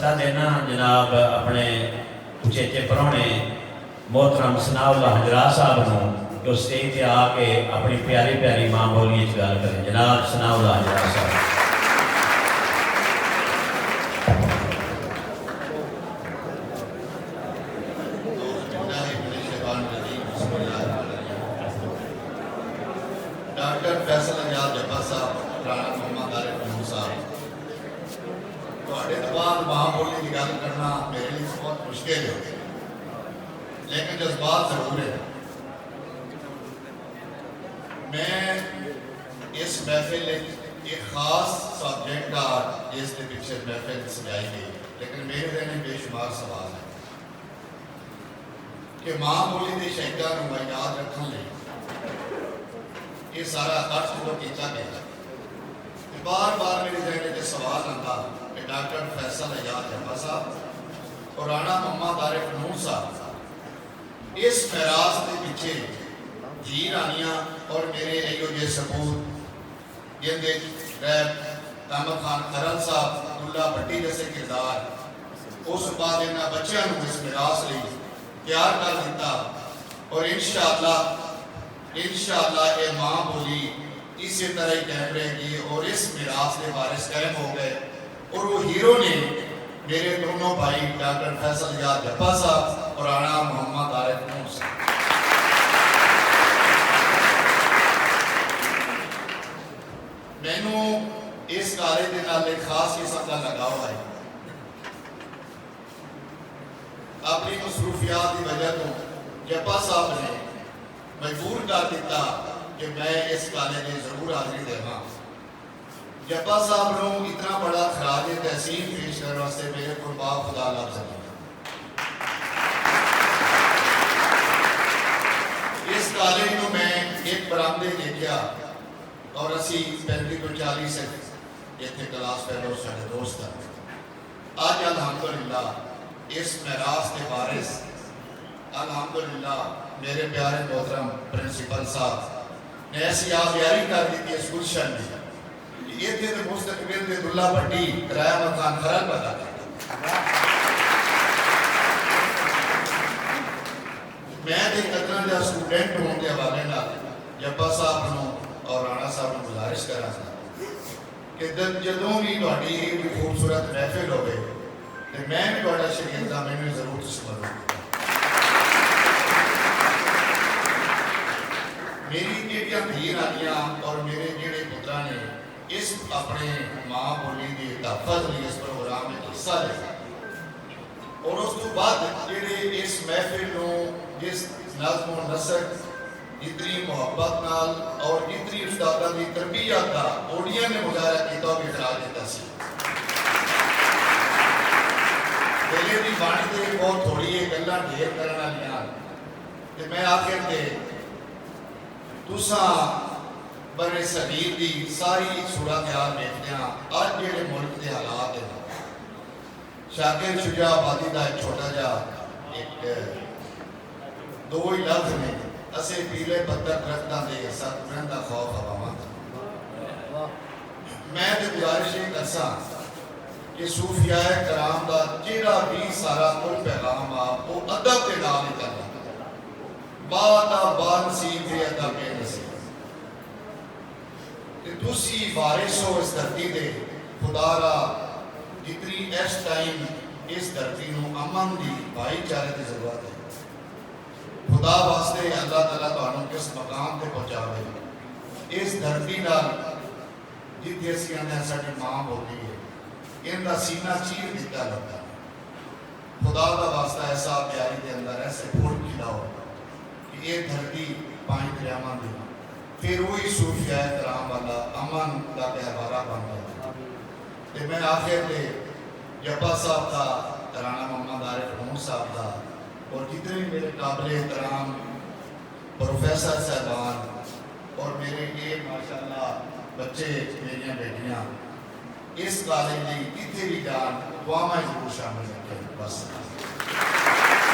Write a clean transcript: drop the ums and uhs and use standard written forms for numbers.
سدا دینا جناب اپنے اچھے پرانے محترم ثناء اللہ حجرات صاحب نو کہ اس اسٹیج تے آ کے اپنی پیاری پیاری ماں بولی گل کریں. جناب ثناء اللہ حجرات صاحب. ڈاکٹر فیصل اجاز جبا صاحب، رانا محمد عارف نور صاحب، تواڈے تو بعد ماں بولی کی گل کرنا میرے لیے بہت مشکل ہے، لیکن جذبات ضرور ہے. میں اس محفل ایک خاص سبجیکٹ کا جس کے پیچھے محفل سجائی گئی، لیکن میرے ذہن بے شمار سوال ہے کہ ماں بولی کے شہیداں نوں یاد رکھنے لئی یہ سارا خرچ جو کیتا گیا. بار بار میرے ذہن میں سوال آتا کہ ڈاکٹر فیصل اجاز جبا صاحب اور رانا محمد عارف نور صاحب اس میراث کے پیچھے جی رانیاں اور میرے ایو جے سبوت جن دے ریب احمد خان خرل صاحب، عبداللہ بھٹی جیسے کردار اس بعد انہاں بچیاں نوں اس میراث لئی تیار کر دیتا. اور انشاءاللہ یہ ماں بولی اسی طرح ہی قائم رہے گی اور اس میراث کے وارث قائم ہو گئے. اور وہ ہیرو نے میرے دونوں بھائی ڈاکٹر فیصل اجاز جبا صاحب اور رانا محمد عارف نور صاحب. مینوں اس کالج کے نال ایک خاص قسم کا لگاؤ ہے. اپنی مصروفیات کی وجہ تو جبا صاحب نے مجبور کر دیتا کہ میں اس کالج میں ضرور حاضری دینا. جبا صاحب نو اتنا بڑا خراج تحسین پیش کرنے واسطے میرے کو باپ خدا لفظ ہے. اس کالج نو میں ایک برآمدے دیکھا اور اسی 35 تو 40 جتنے کلاس فیلو سارے دوست ہیں. آج الحمدللہ اس میراث کے وارث الحمدللہ میرے پیارے محترم پرنسپل صاحب نے ایسی آبیاری کر دی کہ اس گلشن میں یہ تھے مستقبل کے عبداللہ بھٹی احمد خان خرل بتا دیتا. میں دے قدرن جا سٹوڈنٹ ہوں کے حوالے نہ جبا صاحب نو اور رانا صاحب نے گزارش کرا تھا کہ جدوں بھی تہاڈی ایک خوبصورت محفل ہوئے تو میں بھی تہاڈا شریک دا میں ضرور تسمر ہوں. میری جیڑیاں دھی رانیاں اور میرے جیڑے پترا نے اس اپنے ماں بولی کے تحفظ لیے اس پروگرام میں حصہ لیا. اور اس تو بعد جیڑے اس محفل نو جس نظم و نسق جتنی محبت نال اور جتنی استادہ کی تربیت کا اوڑیاں نے مظاہرہ کیتا وہ بھی خراج تحسین. دلے دی بانی دے بہت تھوڑی ہے گلاں ڈھیر کرنا لیاں کہ میں آخر دے تساں برے صغیر دی ساری صورتحال دیکھتے ہیں. آج جڑے ملک کے حالات ہیں شاکر شجاع آبادی کا ایک چھوٹا جا ایک دو ہی لفظ میں اسے پیلے پتھر درختاں دے ساتھ رہندا خوف ہواواں. میں تے گزارش یہ کرساں کہ صوفیاء کرام دا جڑا بھی سارا کل پیغام آ وہ ادب کے نال ہی کرنا با نصیب دے ادب کے نصیب کہ تسی وارث ہو اس دھرتی دے. خدا را جتنی اس ٹائم اس دھرتی نو امن دی بھائی چارے کی ضرورت ہے. خدا واسطے اللہ تعالیٰ تانوں کس مقام تے پہنچاوے اس دھرتی نال جتھے اسی آنے ساڈی ماں بولی ہے ان دا سینہ چیر دیتا لگتا. خدا دا واسطہ ایسا پیاری دے اندر ایسے پھول کھلاؤ کہ یہ دھرتی پائیں دریاواں دی پھر وہی صوفیاء کرام والا امن دا گہوارہ بن گیا. تے میں آخر دے جبا صاحب دا رانا محمد عارف نور صاحب دا اور جتنے میرے قابل احترام پروفیسر صاحبان اور میرے یہ ماشاءاللہ بچے میریاں بیٹیاں اس کالج میں کتنے بھی جان دعا میں ضرور شامل ہیں. بس